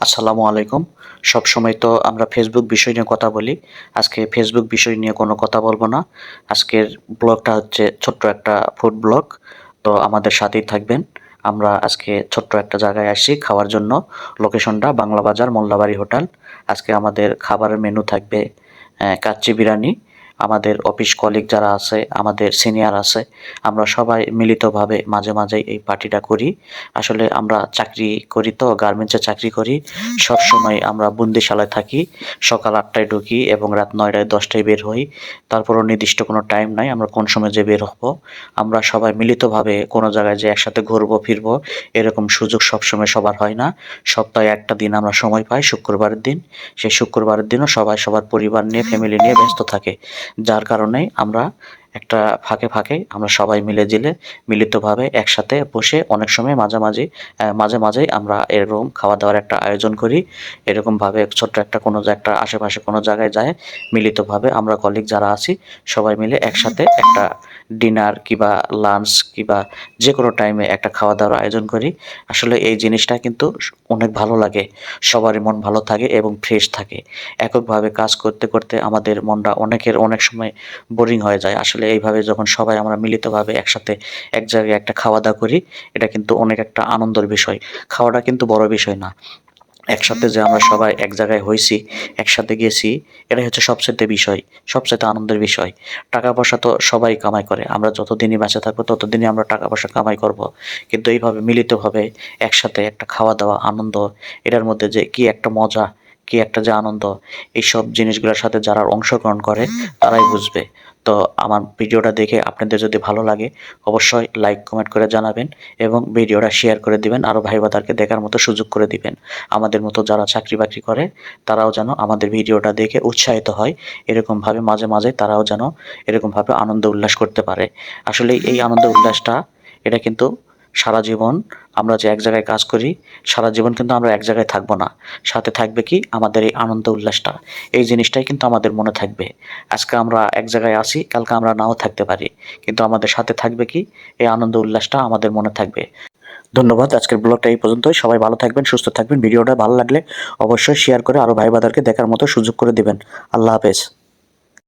আসসালামু আলাইকুম। সবসময় তো আমরা ফেসবুক বিষয় নিয়ে কথা বলি। আজকে ফেসবুক বিষয় নিয়ে কোনো কথা বলব না। আজকের ব্লগটা হচ্ছে ছোট্ট একটা ফুড ব্লগ। তো আমাদের সাথেই থাকবেন। আমরা আজকে ছোট্ট একটা জায়গায় আসছি খাওয়ার জন্য। লোকেশনটা বাংলা বাজার মোল্লাবাড়ি হোটেল। আজকে আমাদের খাবারের মেনু থাকবে কাচ্চি বিরিয়ানি। আমাদের অফিস কলিগ যারা আছে, আমাদের সিনিয়র আছে, আমরা সবাই মিলিতভাবে মাঝে মাঝেই এই পার্টিটা করি। আসলে আমরা চাকরি করি তো, গার্মেন্টসে চাকরি করি। সবসময় আমরা বন্দিশালায় থাকি। সকাল ৮টায় ঢুকি এবং রাত ৯টায় ১০টায় বের হই। তারপরও নির্দিষ্ট কোনো টাইম নাই আমরা কোন সময় যে বের হব। আমরা সবাই মিলিতভাবে কোনো জায়গায় যে একসাথে ঘুরবো ফিরবো এরকম সুযোগ সবসময় সবার হয় না। সপ্তাহে একটা দিন আমরা সময় পাই, শুক্রবারের দিন। সেই শুক্রবারের দিনও সবাই সবার পরিবার নিয়ে, ফ্যামিলি নিয়ে ব্যস্ত থাকে। যার কারণে আমরা একটা ফাঁকে ফাঁকে আমরা সবাই মিলিতভাবে একসাথে বসে অনেক সময় মাঝে মাঝেই আমরা এরকম খাওয়া দাওয়ার একটা আয়োজন করি। এরকমভাবে ছোট্ট একটা কোনো একটা আশেপাশে কোনো জায়গায় যায় মিলিতভাবে আমরা কলিগ যারা আছি সবাই মিলে একসাথে একটা ডিনার কিংবা লাঞ্চ কিংবা যে কোনো টাইমে একটা খাওয়া দাওয়ার আয়োজন করি। আসলে এই জিনিসটা কিন্তু অনেক ভালো লাগে। সবারই মন ভালো থাকে এবং ফ্রেশ থাকে। এককভাবে কাজ করতে করতে আমাদের মনটা অনেক সময় বোরিং হয়ে যায়। আসলে এইভাবে যখন সবাই আমরা মিলিতভাবে একসাথে এক জায়গায় একটা খাওয়া-দাওয়া করি, এটা কিন্তু অনেক একটা আনন্দের বিষয়। খাওয়াটা কিন্তু বড় বিষয় না। একসাথে যে আমরা সবাই এক জায়গায় হইছি, একসাথে গেছি, এটাই হচ্ছে সবচাইতে বিষয়, সবচাইতে আনন্দের বিষয়। টাকা-পয়সা তো সবাই কামাই করে। আমরা যতদিনই বেঁচে থাকবো ততদিনই আমরা টাকা-পয়সা কামাই করব। কিন্তু এইভাবে মিলিতভাবে একসাথে একটা খাওয়া-দাওয়া, আনন্দ, এটার মধ্যে যে কি একটা মজা, কি একটা যে আনন্দ, এইসব জিনিসগুলোর সাথে যারা অংশগ্রহণ করে তারাই বুঝবে। তো আমার ভিডিওটা দেখে আপনাদের যদি ভালো লাগে অবশ্যই লাইক, কমেন্ট করে জানাবেন এবং ভিডিওটা শেয়ার করে দিবেন। আরও ভাই-ব্রাদারকে দেখার মতো সুযোগ করে দিবেন। আমাদের মতো যারা চাকরি-বাকরি করে তারাও যেন আমাদের ভিডিওটা দেখে উৎসাহিত হয়। এরকমভাবে মাঝে মাঝে তারাও যেন এরকমভাবে আনন্দ উল্লাস করতে পারে। আসলে এই আনন্দ উল্লাসটা এটা কিন্তু সারা জীবন আমরা যে এক জায়গায় কাজ করি, সারা জীবন কিন্তু আমরা এক জায়গায় থাকবো না। সাথে থাকবে কি আমাদের এই আনন্দ উল্লাসটা। এই জিনিসটাই কিন্তু আমাদের মনে থাকবে। আজকে আমরা এক জায়গায় আছি, কালকে আমরা নাও থাকতে পারি। কিন্তু আমাদের সাথে থাকবে কি এই আনন্দ উল্লাসটা আমাদের মনে থাকবে। ধন্যবাদ। আজকের ব্লগটা এই পর্যন্তই। সবাই ভালো থাকবেন, সুস্থ থাকবেন। ভিডিওটা ভালো লাগলে অবশ্যই শেয়ার করে আরও ভাই-ব্রাদারকে দেখার মতো সুযোগ করে দিবেন। আল্লাহ হাফেজ।